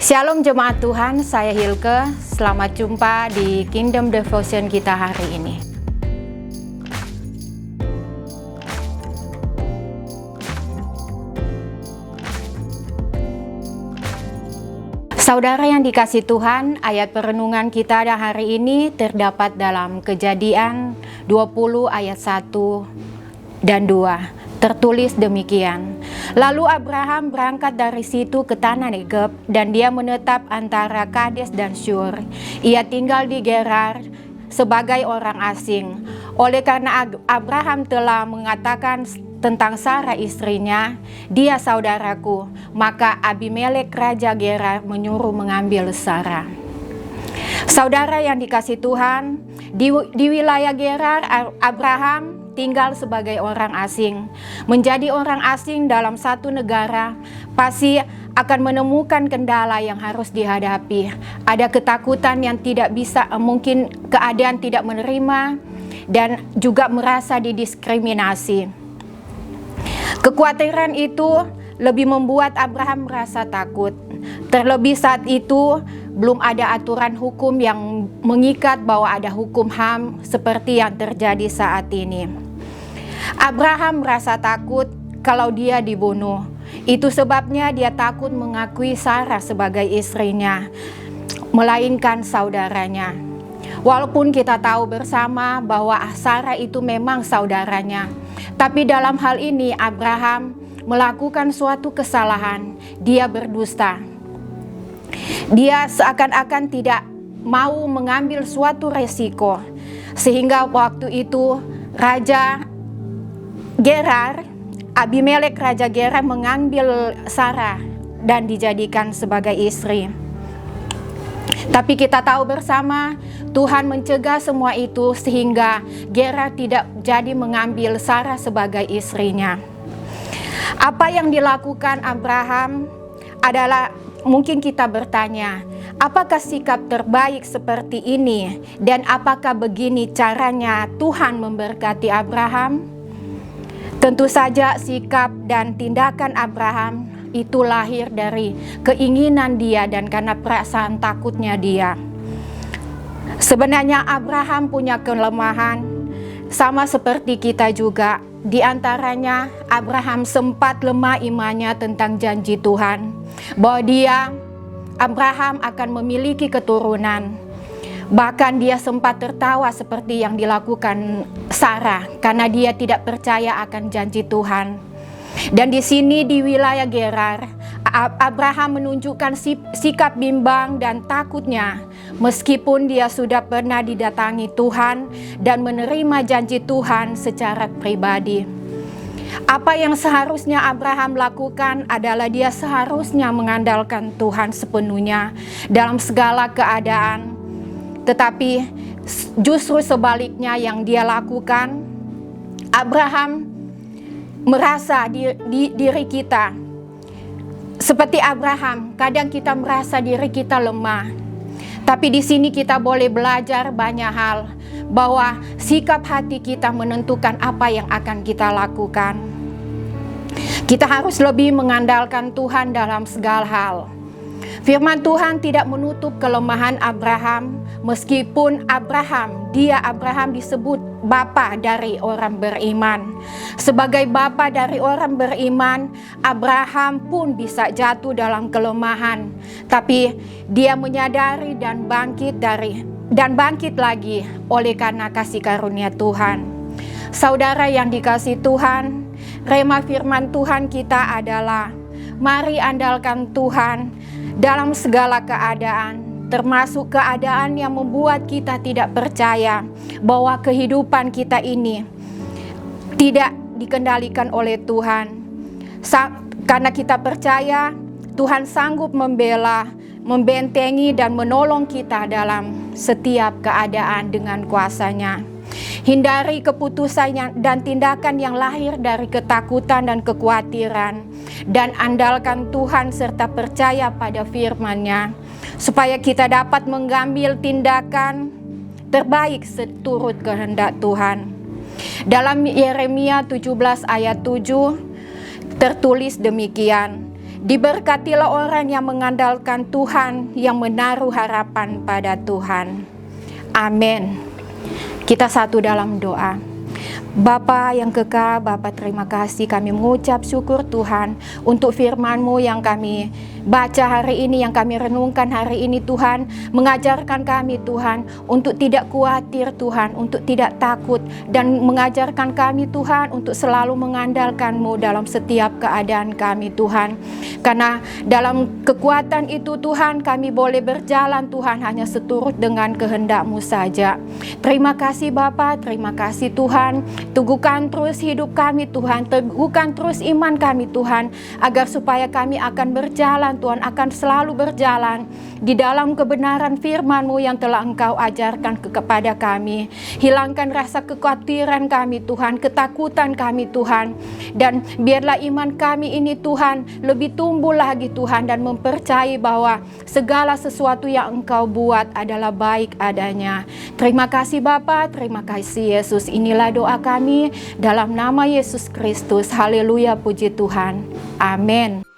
Shalom jemaat Tuhan, saya Hilke. Selamat jumpa di Kingdom Devotion kita hari ini. Saudara yang dikasih Tuhan, ayat perenungan kita hari ini terdapat dalam Kejadian 20 ayat 1 dan 2. Tertulis demikian. Lalu Abraham berangkat dari situ ke tanah Negeb, dan dia menetap antara Kades dan Syur. Ia tinggal di Gerar sebagai orang asing. Oleh karena Abraham telah mengatakan tentang Sarah istrinya, dia saudaraku, maka Abimelek raja Gerar menyuruh mengambil Sarah. Saudara yang dikasih Tuhan, di wilayah Gerar Abraham tinggal sebagai orang asing. Menjadi orang asing dalam satu negara pasti akan menemukan kendala yang harus dihadapi. Ada ketakutan yang tidak bisa, mungkin keadaan tidak menerima, dan juga merasa didiskriminasi. Kekhawatiran itu lebih membuat Abraham merasa takut. Terlebih saat itu belum ada aturan hukum yang mengikat bahwa ada hukum HAM seperti yang terjadi saat ini. Abraham merasa takut kalau dia dibunuh. Itu sebabnya dia takut mengakui Sarah sebagai istrinya, melainkan saudaranya. Walaupun kita tahu bersama bahwa Sarah itu memang saudaranya, tapi dalam hal ini Abraham melakukan suatu kesalahan. Dia berdusta. Dia seakan-akan tidak mau mengambil suatu resiko, sehingga waktu itu Raja Gerar, Abimelek Raja Gerar mengambil Sarah dan dijadikan sebagai istri. Tapi kita tahu bersama Tuhan mencegah semua itu sehingga Gerar tidak jadi mengambil Sarah sebagai istrinya. Apa yang dilakukan Abraham adalah, mungkin kita bertanya, apakah sikap terbaik seperti ini, dan apakah begini caranya Tuhan memberkati Abraham? Tentu saja sikap dan tindakan Abraham itu lahir dari keinginan dia dan karena perasaan takutnya dia. Sebenarnya Abraham punya kelemahan sama seperti kita juga. Di antaranya Abraham sempat lemah imannya tentang janji Tuhan, bahwa Abraham akan memiliki keturunan. Bahkan dia sempat tertawa seperti yang dilakukan Sarah karena dia tidak percaya akan janji Tuhan. Dan di sini di wilayah Gerar, Abraham menunjukkan sikap bimbang dan takutnya meskipun dia sudah pernah didatangi Tuhan dan menerima janji Tuhan secara pribadi. Apa yang seharusnya Abraham lakukan adalah dia seharusnya mengandalkan Tuhan sepenuhnya dalam segala keadaan. Tetapi justru sebaliknya yang dia lakukan, Abraham merasa diri kita seperti Abraham. Kadang kita merasa diri kita lemah, tapi di sini kita boleh belajar banyak hal, bahwa sikap hati kita menentukan apa yang akan kita lakukan. Kita harus lebih mengandalkan Tuhan dalam segala hal. Firman Tuhan tidak menutup kelemahan Abraham, meskipun Abraham disebut bapa dari orang beriman. Sebagai bapa dari orang beriman, Abraham pun bisa jatuh dalam kelemahan, tapi dia menyadari dan bangkit lagi oleh karena kasih karunia Tuhan. Saudara yang dikasih Tuhan, rema firman Tuhan kita adalah, mari andalkan Tuhan dalam segala keadaan, termasuk keadaan yang membuat kita tidak percaya bahwa kehidupan kita ini tidak dikendalikan oleh Tuhan. Karena kita percaya Tuhan sanggup membela, membentengi dan menolong kita dalam setiap keadaan dengan kuasa-Nya. Hindari keputusan dan tindakan yang lahir dari ketakutan dan kekhawatiran, dan andalkan Tuhan serta percaya pada firman-Nya, supaya kita dapat mengambil tindakan terbaik seturut kehendak Tuhan. Dalam Yeremia 17 ayat 7 tertulis demikian, Diberkatilah orang yang mengandalkan Tuhan, yang menaruh harapan pada Tuhan. Amin. Kita satu dalam doa. Bapa yang kekal, Bapa terima kasih, kami mengucap syukur Tuhan untuk firman-Mu yang kami baca hari ini, yang kami renungkan hari ini Tuhan. Mengajarkan kami Tuhan untuk tidak khawatir Tuhan, untuk tidak takut, dan mengajarkan kami Tuhan untuk selalu mengandalkan-Mu dalam setiap keadaan kami Tuhan. Karena dalam kekuatan itu Tuhan kami boleh berjalan Tuhan hanya seturut dengan kehendak-Mu saja. Terima kasih Bapa, terima kasih Tuhan. Teguhkan terus hidup kami Tuhan, teguhkan terus iman kami Tuhan, agar supaya kami akan berjalan Tuhan, akan selalu berjalan di dalam kebenaran firman-Mu yang telah Engkau ajarkan kepada kami. Hilangkan rasa kekhawatiran kami Tuhan, ketakutan kami Tuhan, dan biarlah iman kami ini Tuhan lebih tumbuh lagi Tuhan, dan mempercayai bahwa segala sesuatu yang Engkau buat adalah baik adanya. Terima kasih Bapa, terima kasih Yesus. Inilah doa kami dalam nama Yesus Kristus. Haleluya, puji Tuhan. Amin.